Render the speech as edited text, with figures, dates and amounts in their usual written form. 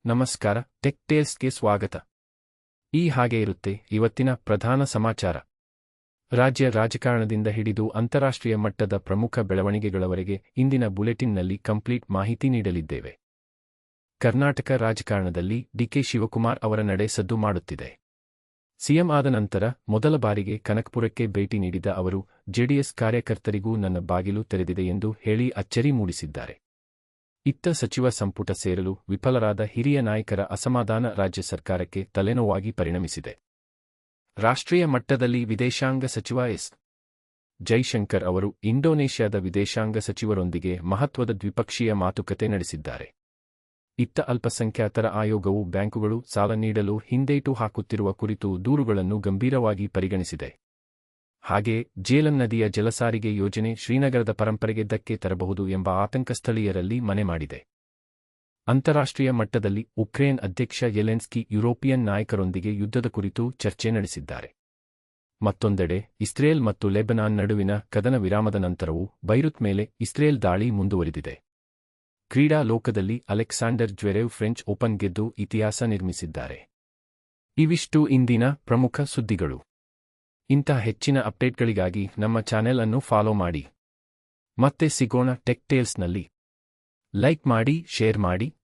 ನಮಸ್ಕಾರ, ಟೆಕ್ ಟೇಲ್ಸ್ಗೆ ಸ್ವಾಗತ. ಹಾಗೆ ಇರುತ್ತೆ ಇವತ್ತಿನ ಪ್ರಧಾನ ಸಮಾಚಾರ. ರಾಜ್ಯ ರಾಜಕಾರಣದಿಂದ ಹಿಡಿದು ಅಂತಾರಾಷ್ಟ್ರೀಯ ಮಟ್ಟದ ಪ್ರಮುಖ ಬೆಳವಣಿಗೆಗಳವರೆಗೆ ಇಂದಿನ ಬುಲೆಟಿನ್ನಲ್ಲಿ ಕಂಪ್ಲೀಟ್ ಮಾಹಿತಿ ನೀಡಲಿದ್ದೇವೆ. ಕರ್ನಾಟಕ ರಾಜಕಾರಣದಲ್ಲಿ ಡಿಕೆ ಶಿವಕುಮಾರ್ ಅವರ ನಡೆ ಸದ್ದು ಮಾಡುತ್ತಿದೆ. ಸಿಎಂ ಆದ ನಂತರ ಮೊದಲ ಬಾರಿಗೆ ಕನಕಪುರಕ್ಕೆ ಭೇಟಿ ನೀಡಿದ ಅವರು ಜೆಡಿಎಸ್ ಕಾರ್ಯಕರ್ತರಿಗೂ ನನ್ನ ಬಾಗಿಲು ತೆರೆದಿದೆ ಎಂದು ಹೇಳಿ ಅಚ್ಚರಿ ಮೂಡಿಸಿದ್ದಾರೆ. ಇತ್ತ ಸಚಿವ ಸಂಪುಟ ಸೇರಲು ವಿಫಲರಾದ ಹಿರಿಯ ನಾಯಕರ ಅಸಮಾಧಾನ ರಾಜ್ಯ ಸರ್ಕಾರಕ್ಕೆ ತಲೆನೋವಾಗಿ ಪರಿಣಮಿಸಿದೆ. ರಾಷ್ಟ್ರೀಯ ಮಟ್ಟದಲ್ಲಿ ವಿದೇಶಾಂಗ ಸಚಿವ ಎಸ್. ಜೈಶಂಕರ್ ಅವರು ಇಂಡೋನೇಷ್ಯಾದ ವಿದೇಶಾಂಗ ಸಚಿವರೊಂದಿಗೆ ಮಹತ್ವದ ದ್ವಿಪಕ್ಷೀಯ ಮಾತುಕತೆ ನಡೆಸಿದ್ದಾರೆ. ಇತ್ತ ಅಲ್ಪಸಂಖ್ಯಾತರ ಆಯೋಗವು ಬ್ಯಾಂಕುಗಳು ಸಾಲ ನೀಡಲು ಹಿಂದೇಟು ಹಾಕುತ್ತಿರುವ ಕುರಿತು ದೂರುಗಳನ್ನು ಗಂಭೀರವಾಗಿ ಪರಿಗಣಿಸಿದೆ. ಹಾಗೆ ಜೇಲಂ ನದಿಯ ಜಲಸಾರಿಗೆ ಯೋಜನೆ ಶ್ರೀನಗರದ ಪರಂಪರೆಗೆ ಧಕ್ಕೆ ತರಬಹುದು ಎಂಬ ಆತಂಕ ಸ್ಥಳೀಯರಲ್ಲಿ ಮನೆ ಮಾಡಿದೆ. ಅಂತಾರಾಷ್ಟ್ರೀಯ ಮಟ್ಟದಲ್ಲಿ ಉಕ್ರೇನ್ ಅಧ್ಯಕ್ಷ ಜೆಲೆನ್ಸ್ಕಿ ಯುರೋಪಿಯನ್ ನಾಯಕರೊಂದಿಗೆ ಯುದ್ಧದ ಕುರಿತು ಚರ್ಚೆ ನಡೆಸಿದ್ದಾರೆ. ಮತ್ತೊಂದೆಡೆ ಇಸ್ರೇಲ್ ಮತ್ತು ಲೆಬನಾನ್ ನಡುವಿನ ಕದನ ವಿರಾಮದ ನಂತರವೂ ಬೈರುತ್ ಮೇಲೆ ಇಸ್ರೇಲ್ ದಾಳಿ ಮುಂದುವರಿದಿದೆ. ಕ್ರೀಡಾ ಲೋಕದಲ್ಲಿ ಅಲೆಕ್ಸಾಂಡರ್ ಜ್ವೆರೆವ್ ಫ್ರೆಂಚ್ ಓಪನ್ ಗೆದ್ದು ಇತಿಹಾಸ ನಿರ್ಮಿಸಿದ್ದಾರೆ. ಇವಿಷ್ಟು ಇಂದಿನ ಪ್ರಮುಖ ಸುದ್ದಿಗಳು. ಇಂಥ ಹೆಚ್ಚಿನ ಅಪ್ಡೇಟ್ಗಳಿಗಾಗಿ ನಮ್ಮ ಚಾನೆಲ್ ಅನ್ನು ಫಾಲೋ ಮಾಡಿ. ಮತ್ತೆ ಸಿಗೋಣ ಟೆಕ್ ಟೇಲ್ಸ್ನಲ್ಲಿ. ಲೈಕ್ ಮಾಡಿ, ಶೇರ್ ಮಾಡಿ.